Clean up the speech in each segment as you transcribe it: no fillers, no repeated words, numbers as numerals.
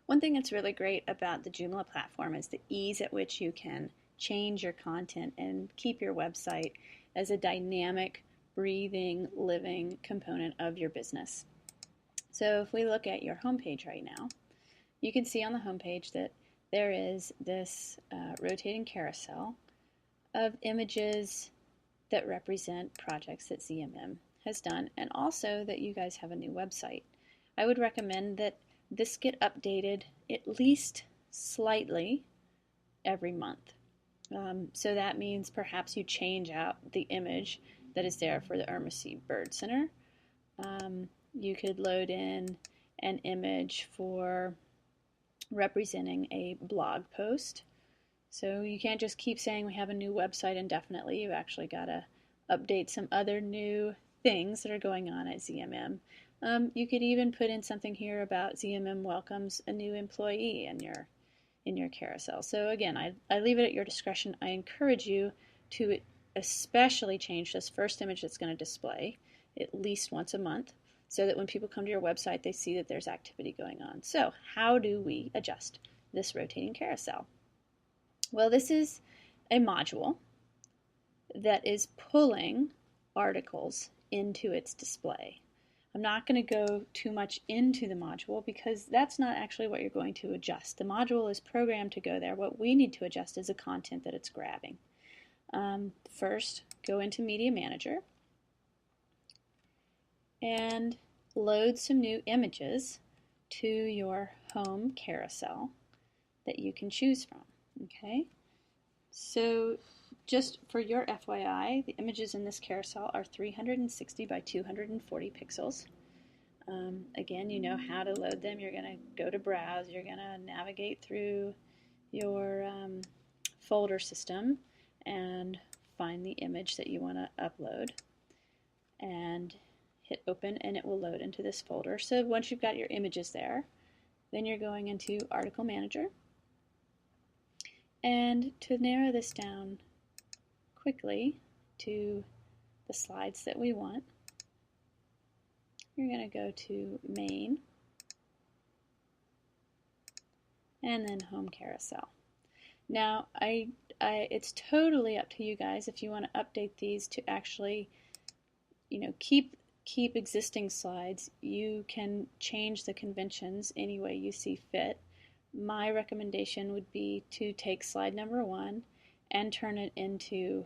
One thing that's really great about the Joomla platform is the ease at which you can change your content and keep your website as a dynamic, breathing, living component of your business. So if we look at your homepage right now, you can see on the homepage that there is this rotating carousel of images that represent projects that ZMM has done, and also that you guys have a new website. I would recommend that this get updated at least slightly every month. So that means perhaps you change out the image that is there for the Ermesy Bird Center. You could load in an image for representing a blog post. So you can't just keep saying we have a new website indefinitely. You actually got to update some other new things that are going on at ZMM. You could even put in something here about ZMM welcomes a new employee in your carousel. So again, I leave it at your discretion. I encourage you to especially change this first image that's going to display at least once a month, so that when people come to your website, they see that there's activity going on. So how do we adjust this rotating carousel? Well, this is a module that is pulling articles into its display. I'm not going to go too much into the module because that's not actually what you're going to adjust. The module is programmed to go there. What we need to adjust is the content that it's grabbing. First, go into Media Manager and load some new images to your home carousel that you can choose from. Okay, so just for your FYI, the images in this carousel are 360 by 240 pixels. Again, you know how to load them. You're going to go to Browse. You're going to navigate through your folder system and find the image that you want to upload and hit open, and it will load into this folder. So once you've got your images there, then you're going into Article Manager. And to narrow this down quickly to the slides that we want, you're going to go to Main and then Home Carousel. Now, it's totally up to you guys if you want to update these to actually, keep existing slides. You can change the conventions any way you see fit. My recommendation would be to take slide number 1 and turn it into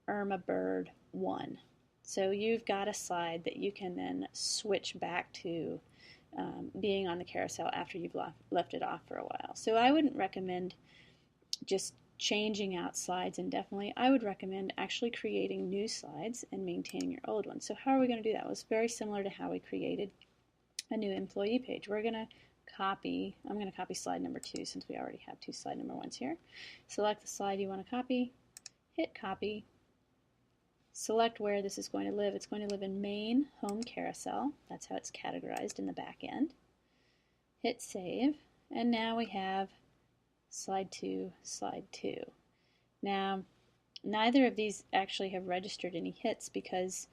Irma Bird 1. So you've got a slide that you can then switch back to being on the carousel after you've left it off for a while. So I wouldn't recommend just changing out slides indefinitely. I would recommend actually creating new slides and maintaining your old ones. So how are we going to do that? Well, it's very similar to how we created a new employee page. I'm going to copy slide number 2 since we already have 2 slide number 1s here. Select the slide you want to copy, hit copy, select where this is going to live. It's going to live in Main Home Carousel. That's how it's categorized in the back end. Hit save, and now we have slide 2, slide 2. Now, neither of these actually have registered any hits because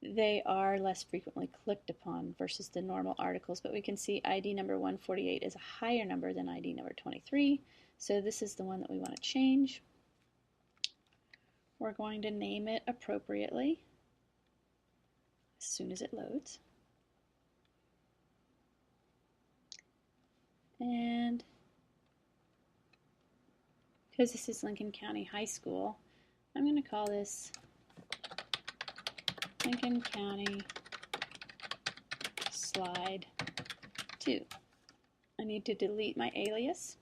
they are less frequently clicked upon versus the normal articles, but we can see ID number 148 is a higher number than ID number 23, so this is the one that we want to change. We're going to name it appropriately as soon as it loads. And because this is Lincoln County High School, I'm going to call this Lincoln County Slide 2. I need to delete my alias.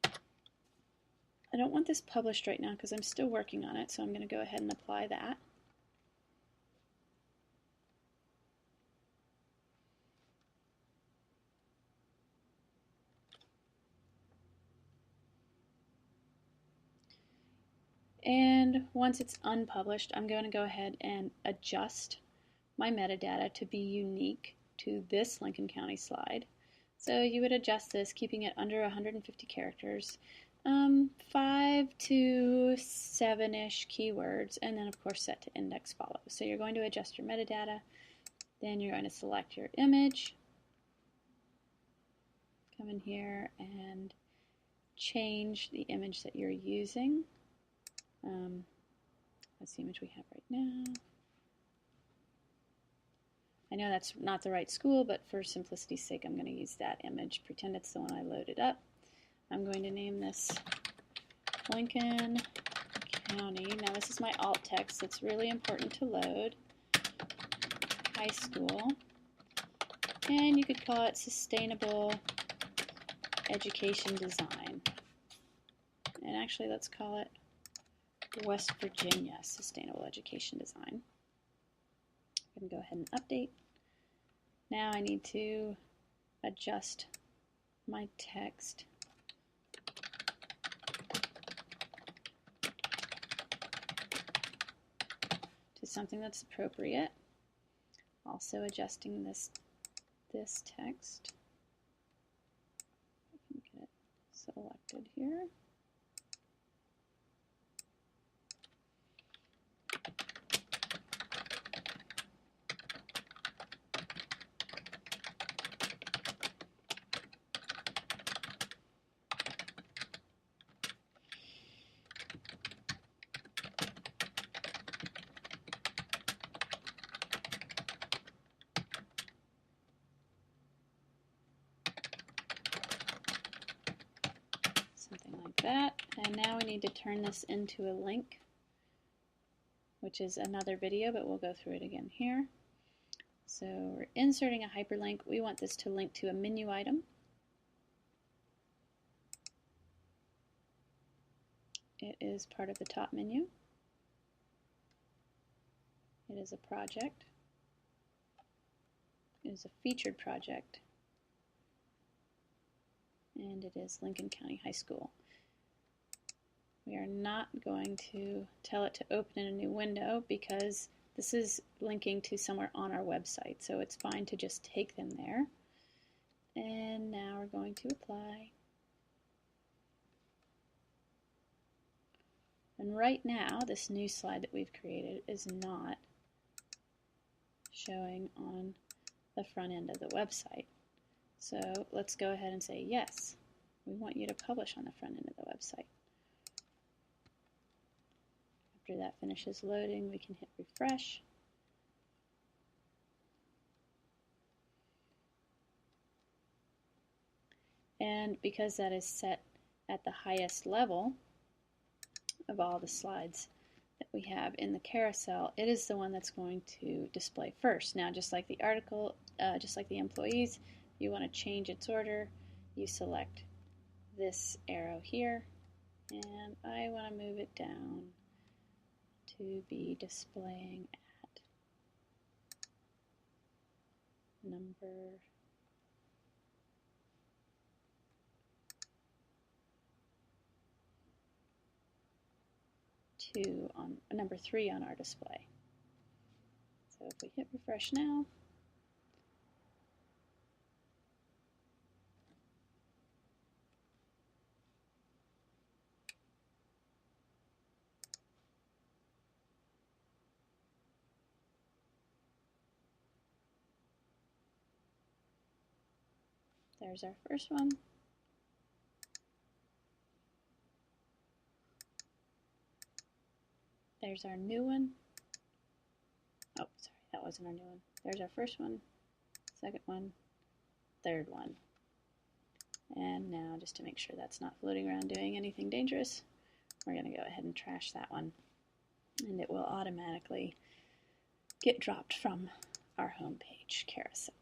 I don't want this published right now because I'm still working on it, so I'm going to go ahead and apply that. And once it's unpublished, I'm going to go ahead and adjust my metadata to be unique to this Lincoln County slide. So you would adjust this, keeping it under 150 characters, 5 to 7-ish keywords, and then of course set to index follow. So you're going to adjust your metadata, then you're going to select your image, come in here and change the image that you're using. That's the image we have right now. I know that's not the right school, but for simplicity's sake, I'm going to use that image. Pretend it's the one I loaded up. I'm going to name this Lincoln County. Now this is my alt text. It's really important to load. High school. And you could call it Sustainable Education Design. And actually, let's call it West Virginia Sustainable Education Design. I'm going to go ahead and update. Now I need to adjust my text to something that's appropriate. Also adjusting this text. I can get it selected here. Something like that. And now we need to turn this into a link, which is another video, but we'll go through it again here. So we're inserting a hyperlink. We want this to link to a menu item. It is part of the top menu. It is a project. It is a featured project. And it is Lincoln County High School. We are not going to tell it to open in a new window because this is linking to somewhere on our website, so it's fine to just take them there. And now we're going to apply. And right now, this new slide that we've created is not showing on the front end of the website. So let's go ahead and say yes. We want you to publish on the front end of the website. After that finishes loading, we can hit refresh. And because that is set at the highest level of all the slides that we have in the carousel, it is the one that's going to display first. Now, just like the article, just like the employees, if you want to change its order, you select this arrow here, and I want to move it down to be displaying at number 2 on number 3 on our display. So if we hit refresh now, there's our first one. There's our new one. Oh, sorry, that wasn't our new one. There's our first one, second one, third one. And now, just to make sure that's not floating around doing anything dangerous, we're going to go ahead and trash that one. And it will automatically get dropped from our homepage carousel.